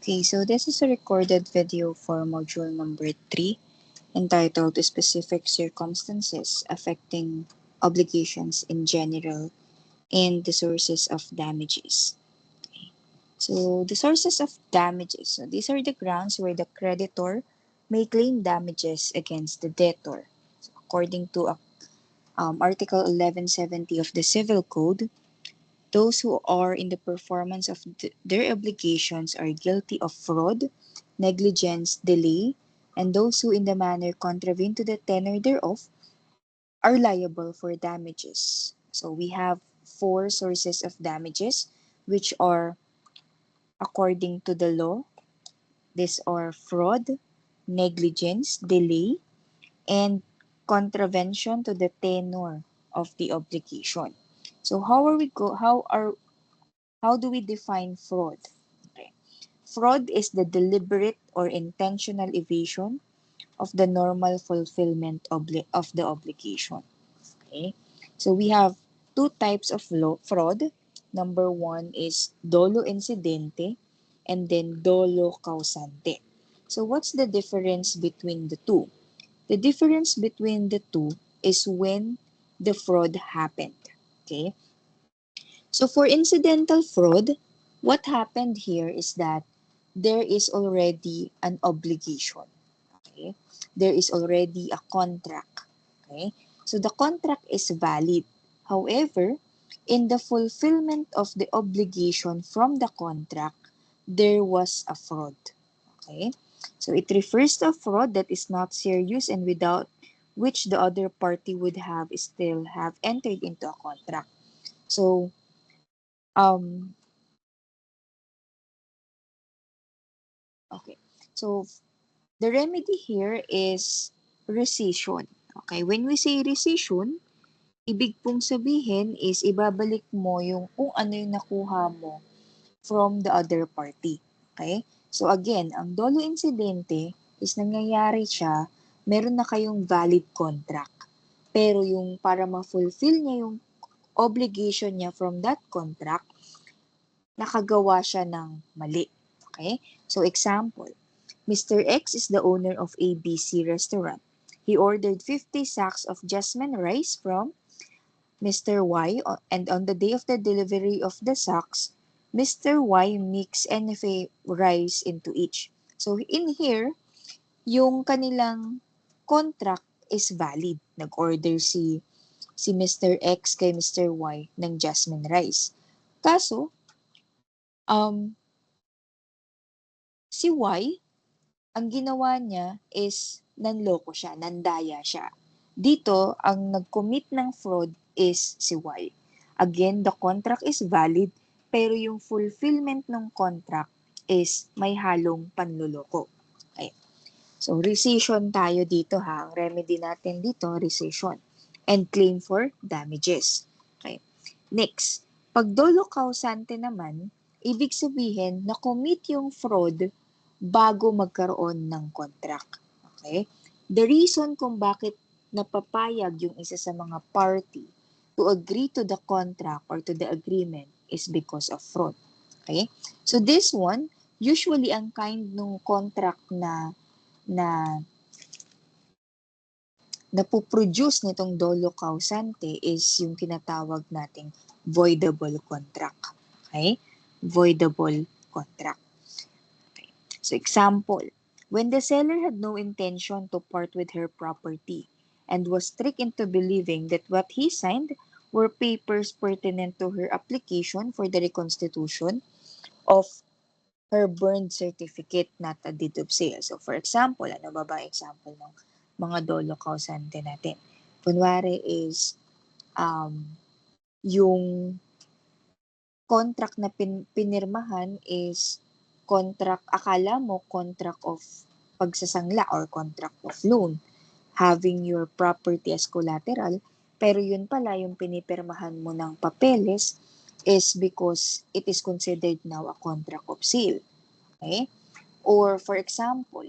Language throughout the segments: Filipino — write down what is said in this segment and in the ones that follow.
Okay, so this is a recorded video for module number 3 entitled Specific Circumstances Affecting Obligations in General and the Sources of Damages. So the sources of damages. So these are the grounds where the creditor may claim damages against the debtor. So according to Article 1170 of the Civil Code, those who are in the performance of their obligations are guilty of fraud, negligence, delay, and those who in the manner contravene to the tenor thereof are liable for damages. So we have four sources of damages, which are according to the law. These are fraud, negligence, delay, and contravention to the tenor of the obligation. So how do we define fraud? Okay. Fraud is the deliberate or intentional evasion of the normal fulfillment of the obligation. Okay. So we have two types of fraud. Number one is dolo incidente and then dolo causante. So what's the difference between the two? The difference between the two is when the fraud happened. Okay. So for incidental fraud, what happened here is that there is already an obligation. Okay? There is already a contract. Okay? So the contract is valid. However, in the fulfillment of the obligation from the contract, there was a fraud. Okay? So it refers to a fraud that is not serious and without which the other party would have still have entered into a contract. So um okay. So the remedy here is rescission. Okay, when we say rescission, ibig pong sabihin is ibabalik mo yung kung ano yung nakuha mo from the other party. Okay? So again, ang dolo incidente is nangyayari siya, meron na kayong valid contract. Pero yung para ma-fulfill niya yung obligation niya from that contract, nakagawa siya ng mali. Okay? So example, Mr. X is the owner of ABC restaurant. He ordered 50 sacks of jasmine rice from Mr. Y, and on the day of the delivery of the sacks, Mr. Y mixed NFA rice into each. So in here, yung kanilang contract is valid. Nag-order si Mr. X kay Mr. Y ng jasmine rice. Kaso, um, si Y, ang ginawa niya is nanloko siya, nandaya siya. Dito, ang nag-commit ng fraud is si Y. Again, the contract is valid, pero yung fulfillment ng contract is may halong panluloko. Okay. So, rescission tayo dito ha. Ang remedy natin dito, rescission. And claim for damages. Okay. Next, pag dolo causante naman, ibig sabihin na commit yung fraud bago magkaroon ng contract. Okay? The reason kung bakit napapayag yung isa sa mga party to agree to the contract or to the agreement is because of fraud. Okay? So this one, usually ang kind ng contract na napoproduce nitong dolo causante is yung tinatawag nating voidable contract. Okay? Voidable contract. Okay. So example, when the seller had no intention to part with her property and was tricked into believing that what he signed were papers pertinent to her application for the reconstitution of her burned certificate, not a deed of sale. So for example, ano ba ba example ng mga dolo causante natin? Kunwari is yung contract na pinirmahan is contract, akala mo contract of pagsasangla or contract of loan, having your property as collateral, pero yun pala yung pinipirmahan mo ng papeles is because it is considered now a contract of sale. Okay? Or for example,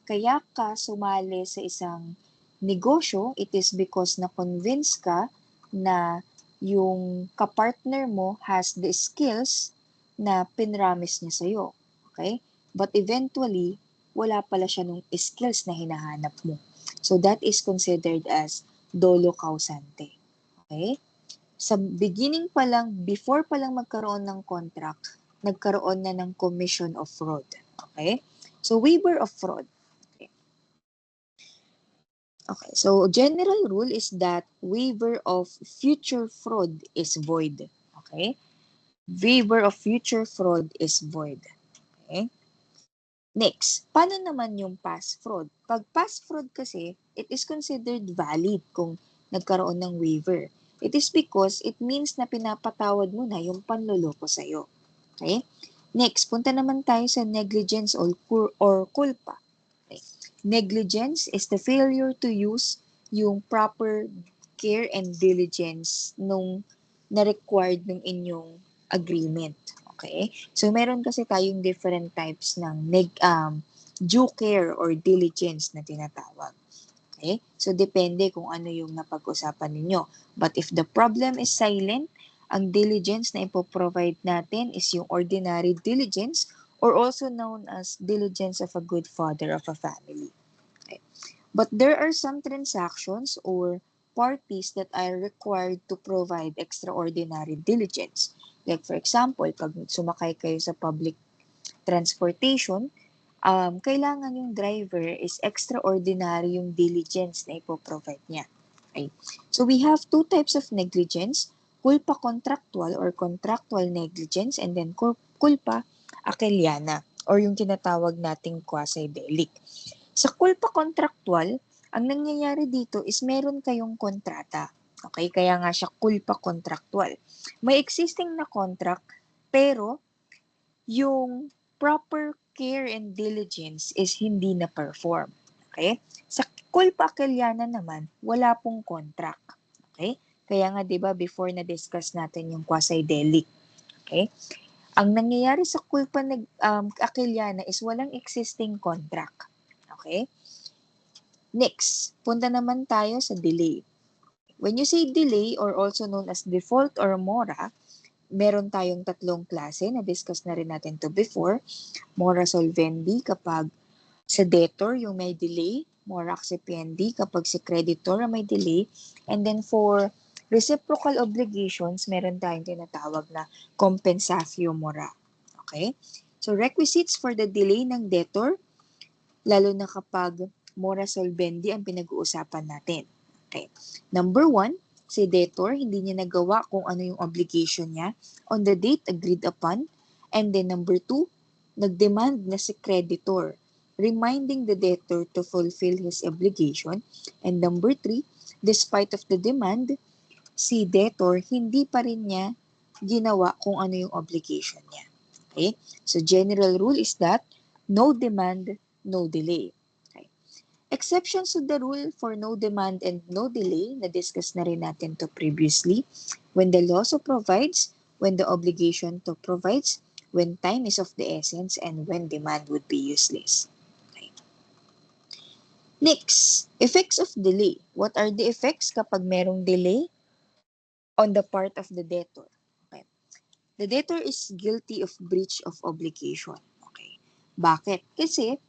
kaya ka sumali sa isang negosyo, it is because na-convince ka na yung kapartner mo has the skills na pinramis niya sa'yo. Okay? But eventually, wala pala siya nung skills na hinahanap mo. So that is considered as dolo causante. Okay? Sa beginning pa lang, before pa lang magkaroon ng contract, nagkaroon na ng commission of fraud. Okay? So waiver of fraud. Okay, so general rule is that waiver of future fraud is void. Okay? Waiver of future fraud is void. Okay? Next, paano naman yung past fraud? Pag past fraud kasi, it is considered valid kung nagkaroon ng waiver. It is because it means na pinapatawad mo na yung panloloko sa'yo. Okay? Next, punta naman tayo sa negligence or culpa. Okay. Negligence is the failure to use yung proper care and diligence nung na-required ng inyong agreement. Okay? So, meron kasi tayong different types ng due care or diligence na tinatawag. Okay? So, depende kung ano yung napag-usapan ninyo. But if the problem is silent, ang diligence na ipoprovide natin is yung ordinary diligence or also known as diligence of a good father of a family. Okay? But there are some transactions or parties that are required to provide extraordinary diligence. Like for example, pag sumakay kayo sa public transportation, kailangan yung driver is extraordinary yung diligence na ipoprovide niya. Okay? So we have two types of negligence, culpa contractual or contractual negligence, and then culpa achilliana or yung tinatawag nating quasi-delic. Sa culpa contractual, ang nangyayari dito is meron kayong kontrata. Okay? Kaya nga siya culpa contractual. May existing na contract, pero yung proper care and diligence is hindi na-perform. Okay? Sa culpa achilliana naman, wala pong contract. Okay? Kaya nga 'di ba before na discuss natin yung quasi-delic. Okay? Ang nangyayari sa culpa achilliana is walang existing contract. Okay? Next, punta naman tayo sa delay. When you say delay or also known as default or mora, meron tayong tatlong klase na discuss na rin natin to before. Mora solvendi kapag sa debtor yung may delay, mora accipiendi kapag si creditor may delay, and then for reciprocal obligations, meron tayong tinatawag na compensatio mora. Okay? So requisites for the delay ng debtor, lalo na kapag mora solvendi ang pinag-uusapan natin. Okay. Number 1, si debtor, hindi niya nagawa kung ano yung obligation niya on the date agreed upon. And then number 2, nagdemand na si creditor, reminding the debtor to fulfill his obligation. And number 3, despite of the demand, si debtor, hindi pa rin niya ginawa kung ano yung obligation niya. Okay? So general rule is that no demand, no delay. Exceptions to the rule for no demand and no delay, na-discuss na rin natin to previously, when the law so provides, when the obligation to provides, when time is of the essence, and when demand would be useless. Okay. Next, effects of delay. What are the effects kapag merong delay on the part of the debtor? Okay. The debtor is guilty of breach of obligation. Okay. Bakit? Kasi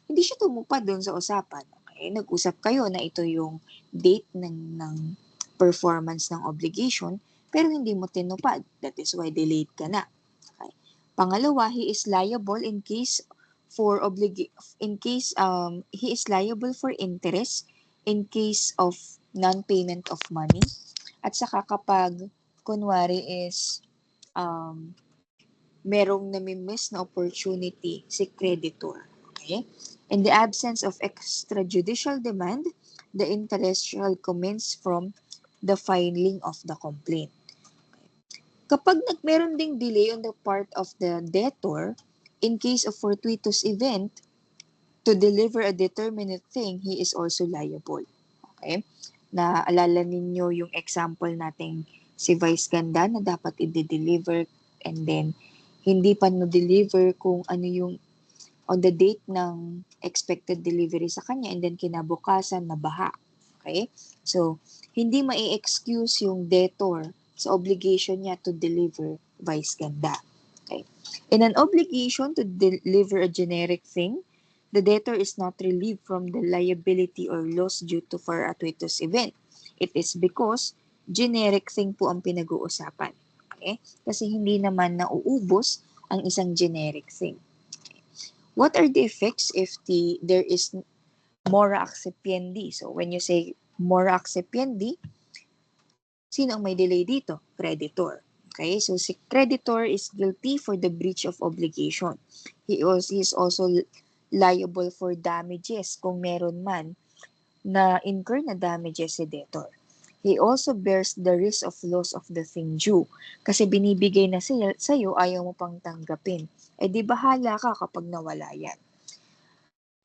hindi siya tumupad doon sa usapan. Okay? Nag-usap kayo na ito yung date ng performance ng obligation, pero hindi mo tinupad. That is why delayed ka na. Okay? Pangalawa, he is liable in case he is liable for interest in case of non-payment of money. At saka kapag kunwari is merong namimiss na opportunity si creditor. Okay? In the absence of extrajudicial demand, the interest shall commence from the filing of the complaint. Kapag meron ding delay on the part of the debtor, in case of fortuitous event, to deliver a determinate thing, he is also liable. Okay? Naalala ninyo yung example nating si Vice Ganda na dapat i-deliver and then hindi pa no-deliver kung ano yung on the date ng expected delivery sa kanya and then kinabukasan na baha. Okay? So, hindi mai-excuse yung debtor sa obligation niya to deliver vice ganda. Okay. In an obligation to deliver a generic thing, the debtor is not relieved from the liability or loss due to fortuitous event. It is because generic thing po ang pinag-uusapan. Okay? Kasi hindi naman nauubos ang isang generic thing. What are the effects if there is mora accipendi? So when you say mora accipendi, sino ang may delay dito? Creditor. Okay, so si creditor is guilty for the breach of obligation. He is also liable for damages kung meron man na incur na damages si debtor. He also bears the risk of loss of the thing due. Kasi binibigay na sa'yo, ayaw mo pang tanggapin. Eh di bahala ka kapag nawala yan.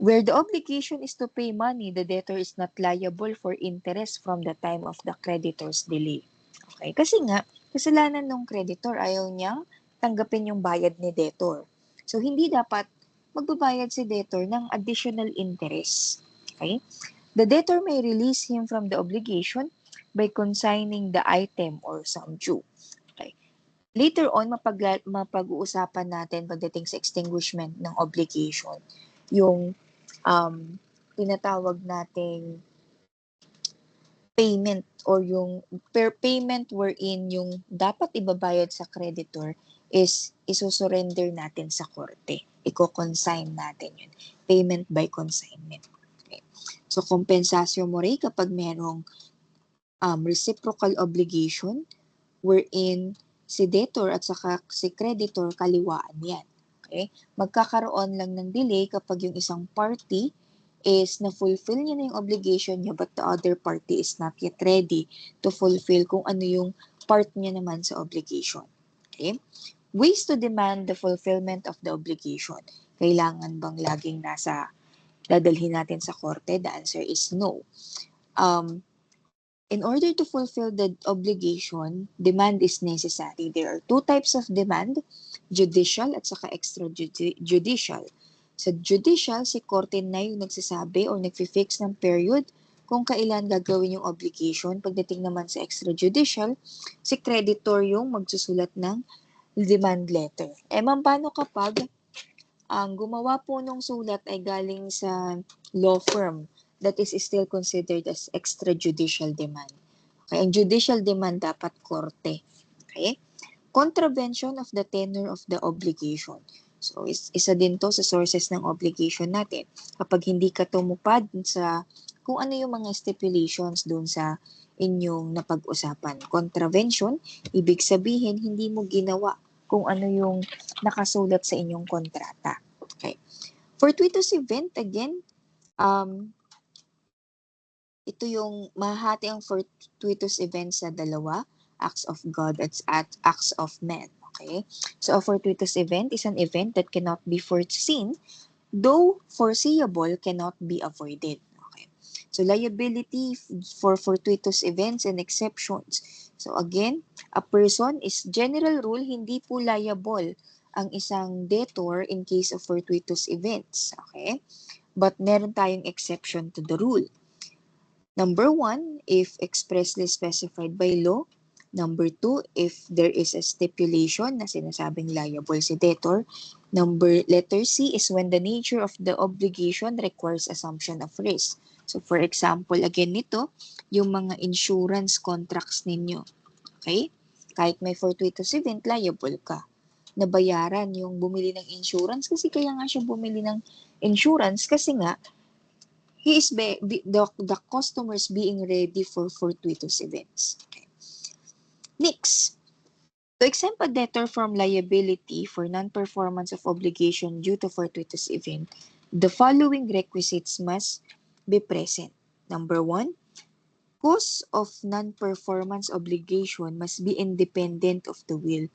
Where the obligation is to pay money, the debtor is not liable for interest from the time of the creditor's delay. Okay? Kasi nga, kasalanan ng creditor, ayaw niyang tanggapin yung bayad ni debtor. So, hindi dapat magbabayad si debtor ng additional interest. Okay? The debtor may release him from the obligation by consigning the item or sum due. Okay? Later on, mapag-uusapan natin pagdating sa extinguishment ng obligation, yung tinatawag nating payment or yung per payment wherein yung dapat ibabayad sa creditor is isusurrender natin sa korte. Iko-consign natin yun. Payment by consignment. Okay. So, kompensasyon mo rin kapag merong reciprocal obligation wherein si debtor at saka si creditor kaliwaan yan. Okay? Magkakaroon lang ng delay kapag yung isang party is na-fulfill niya na yung obligation niya but the other party is not yet ready to fulfill kung ano yung part niya naman sa obligation. Okay? Ways to demand the fulfillment of the obligation. Kailangan bang laging dadalhin natin sa korte? The answer is no. In order to fulfill the obligation, demand is necessary. There are two types of demand, judicial at saka extrajudicial. Sa judicial, si korte na yung nagsasabi o nagfi-fix ng period kung kailan gagawin yung obligation. Pagdating naman sa extrajudicial, si creditor yung magsusulat ng demand letter. Ma'am, paano kapag ang gumawa po ng sulat ay galing sa law firm? That is still considered as extrajudicial demand. Okay, ang judicial demand dapat korte. Okay? Contravention of the tenor of the obligation. So, isa din to sa sources ng obligation natin. Kapag hindi ka tumupad sa kung ano yung mga stipulations doon sa inyong napag-usapan. Contravention, ibig sabihin hindi mo ginawa kung ano yung nakasulat sa inyong kontrata. Okay. Fortuitous event, again, ito yung mahati ang fortuitous events sa dalawa, acts of God at acts of men. Okay? So, a fortuitous event is an event that cannot be foreseen, though foreseeable cannot be avoided. Okay? So, liability for fortuitous events and exceptions. So, again, a person is general rule, hindi po liable ang isang debtor in case of fortuitous events. Okay? But meron tayong exception to the rule. Number 1, if expressly specified by law. Number 2, if there is a stipulation na sinasabing liable si debtor. Letter C is when the nature of the obligation requires assumption of risk. So for example, again nito, yung mga insurance contracts ninyo. Okay? Kahit may fortuitous event, liable ka. Nabayaran yung bumili ng insurance kasi kaya nga siya bumili ng insurance kasi nga the customer is being ready for fortuitous events. Okay. Next, to exempt a debtor from liability for non-performance of obligation due to fortuitous event, the following requisites must be present. Number 1, cause of non-performance obligation must be independent of the will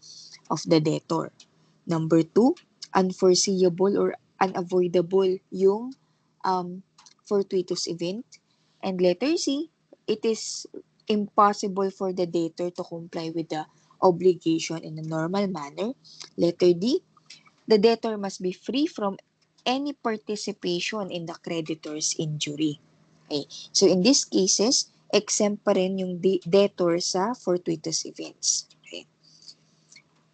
of the debtor. Number 2, unforeseeable or unavoidable yung fortuitous event. And letter C, it is impossible for the debtor to comply with the obligation in a normal manner. Letter D, the debtor must be free from any participation in the creditor's injury. Okay. So in these cases, exempt pa rin yung debtor sa fortuitous events. Okay.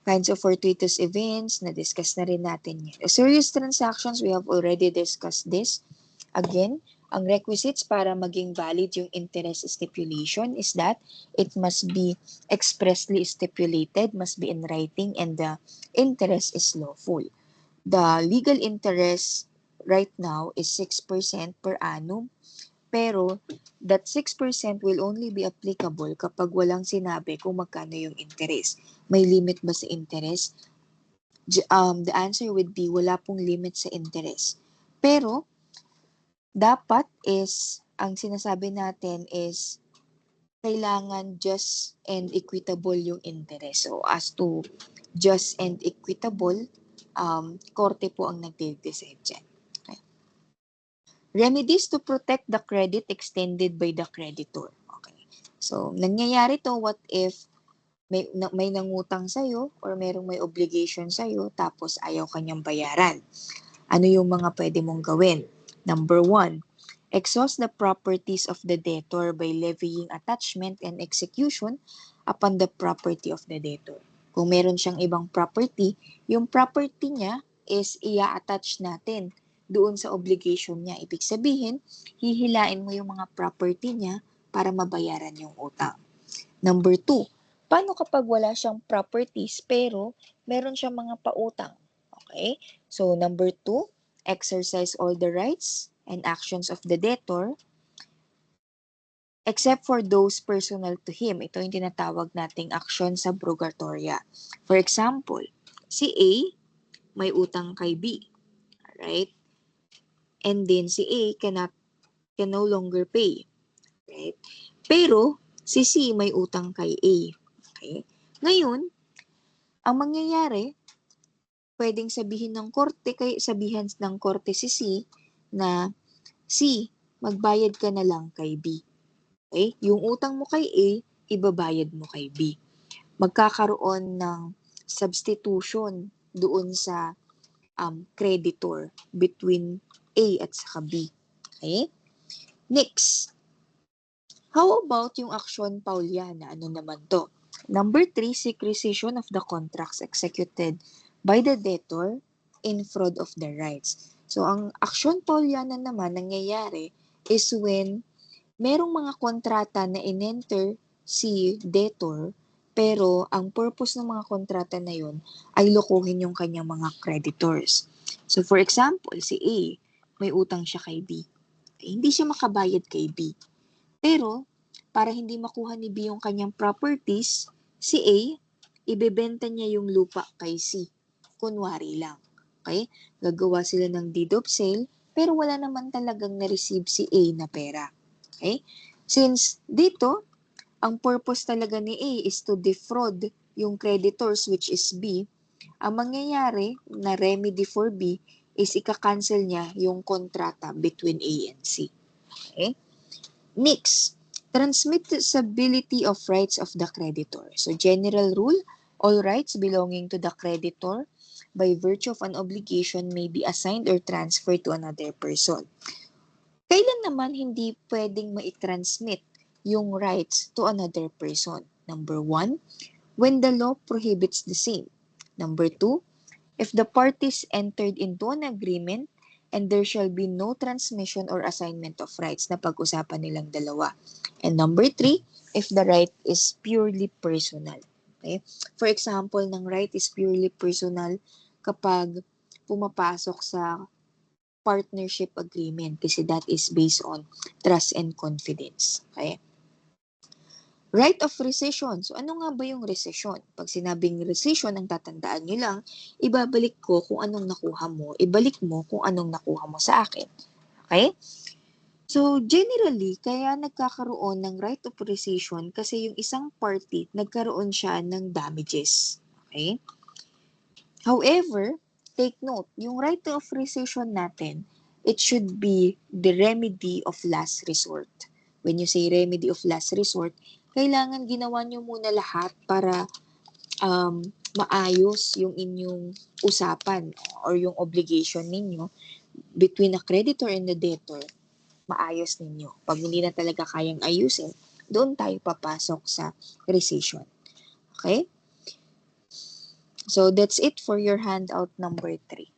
Kinds of fortuitous events, na-discuss na rin natin yan. Serious transactions, we have already discussed this. Again, ang requisites para maging valid yung interest stipulation is that it must be expressly stipulated, must be in writing, and the interest is lawful. The legal interest right now is 6% per annum, pero that 6% will only be applicable kapag walang sinabi kung magkano yung interest. May limit ba sa interest? The answer would be wala pong limit sa interest. Pero, dapat is, ang sinasabi natin is, kailangan just and equitable yung interest. So, as to just and equitable, korte po ang nag-decide dyan. Okay. Remedies to protect the credit extended by the creditor. Okay. So, nangyayari to, what if may nangutang sa'yo or merong may obligation sa'yo tapos ayaw kanyang bayaran? Ano yung mga pwede mong gawin? Number 1, exhaust the properties of the debtor by levying attachment and execution upon the property of the debtor. Kung meron siyang ibang property, yung property niya is i-attach natin doon sa obligation niya. Ibig sabihin, hihilain mo yung mga property niya para mabayaran yung utang. Number 2, paano kapag wala siyang properties pero meron siyang mga pautang? Okay? So, number 2, exercise all the rights and actions of the debtor except for those personal to him. Ito yung tinatawag nating aksyon sa abrogatoria. For example, si A may utang kay B. Right? And then si A can no longer pay. Right? Pero si C may utang kay A. Okay? Ngayon, ang mangyayari, pwedeng sabihin ng korte si C na C, magbayad ka na lang kay B. Okay? Yung utang mo kay A, ibabayad mo kay B. Magkakaroon ng substitution doon sa creditor between A at saka B. Okay? Next, how about yung aksyon Pauliana? Ano naman to? Number 3, seek rescission of the contracts executed by the debtor in fraud of the rights. So, ang aksyon Pauliana naman nangyayari is when merong mga kontrata na in-enter si debtor, pero ang purpose ng mga kontrata na yun ay lokohin yung kanyang mga creditors. So, for example, si A, may utang siya kay B. Hindi siya makabayad kay B. Pero, para hindi makuha ni B yung kanyang properties, si A, ibebenta niya yung lupa kay C. Kunwari lang. Okay? Gagawa sila ng deed of sale, pero wala naman talagang na-receive si A na pera. Okay? Since dito, ang purpose talaga ni A is to defraud yung creditors, which is B, ang mangyayari na remedy for B is ika-cancel niya yung kontrata between A and C. Okay? Next, transmissibility of rights of the creditor. So, general rule, all rights belonging to the creditor by virtue of an obligation may be assigned or transferred to another person. Kailan naman hindi pwedeng mai-transmit yung rights to another person? Number 1, when the law prohibits the same. Number 2, if the parties entered into an agreement and there shall be no transmission or assignment of rights na pag-usapan nilang dalawa. And number 3, if the right is purely personal. Okay? For example, ng right is purely personal kapag pumapasok sa partnership agreement kasi that is based on trust and confidence. Okay? Right of rescission. So, ano nga ba yung rescission? Pag sinabing rescission, ang tatandaan nyo lang, ibabalik ko kung anong nakuha mo, ibalik mo kung anong nakuha mo sa akin. Okay? So, generally, kaya nagkakaroon ng right of rescission kasi yung isang party, nagkaroon siya ng damages. Okay? However, take note, yung right of rescission natin, it should be the remedy of last resort. When you say remedy of last resort, kailangan ginawa nyo muna lahat para maayos yung inyong usapan or yung obligation ninyo between a creditor and the debtor, maayos ninyo. Pag hindi na talaga kayang ayusin, doon tayo papasok sa rescission. Okay? So that's it for your handout number 3.